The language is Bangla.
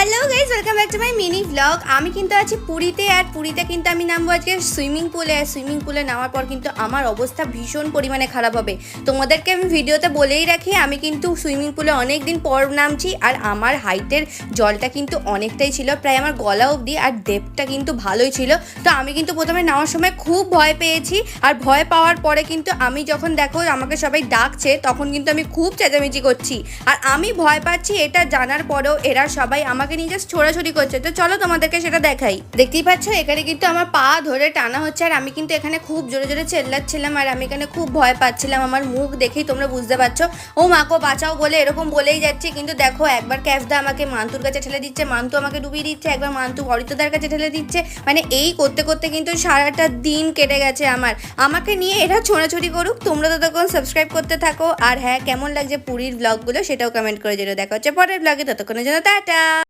Hello guys, welcome back to my mini blog. আমি কিন্তু আছি পুরীতে, আর পুরীতে কিন্তু আমি নামবো আজকে সুইমিং পুলে। আর সুইমিং পুলে নামার পর কিন্তু আমার অবস্থা ভীষণ পরিমাণে খারাপ হবে। তোমাদেরকে আমি ভিডিওতে বলেই রাখি, আমি কিন্তু সুইমিং পুলে অনেক দিন পর নামছি। আর আমার হাইটের জলটা কিন্তু অনেকটাই ছিল, প্রায় আমার গলা অবধি, আর ডেপটা কিন্তু ভালোই ছিল। তো আমি কিন্তু প্রথমে নামার সময় খুব ভয় পেয়েছি, আর ভয় পাওয়ার পরে কিন্তু আমি যখন দেখো আমাকে সবাই ডাকছে, তখন কিন্তু আমি খুব চেঁচামেচি করছি। আর আমি ভয় পাচ্ছি এটা জানার পরেও এরা সবাই আমাকে নিয়ে জাস্ট ছোড়াছুড়ি করছে। তো চলো তোমাদেরকে সেটা দেখাই। দেখতেই পাচ্ছ এখানে কিন্তু আমার পা ধরে টানা হচ্ছে, আর আমি কিন্তু এখানে খুব জোরে জোরে চেল্লাচ্ছিলাম, আর আমি এখানে খুব ভয় পাচ্ছিলাম। আমার মুখ দেখেই তোমরা বুঝতে পারছো, ও মাকে বাঁচাও বলে এরকম বলেই যাচ্ছে। কিন্তু দেখো, একবার ক্যাফদা আমাকে মান্তুর কাছে ঠেলে দিচ্ছে, মান্তু আমাকে ডুবিয়ে দিচ্ছে, একবার মান্তু অরিত্রদার কাছে ঠেলে দিচ্ছে। মানে এই করতে করতে কিন্তু সারাটা দিন কেটে গেছে আমার। আমাকে নিয়ে এরা ছোড়াছুড়ি করুক, তোমরা তো তখন সাবস্ক্রাইব করতে থাকো। আর হ্যাঁ, কেমন লাগছে পুরীর ব্লগগুলো সেটাও কমেন্ট করে যেটা। দেখা হচ্ছে পরের ব্লগে, ততক্ষণের জন্য টাটা।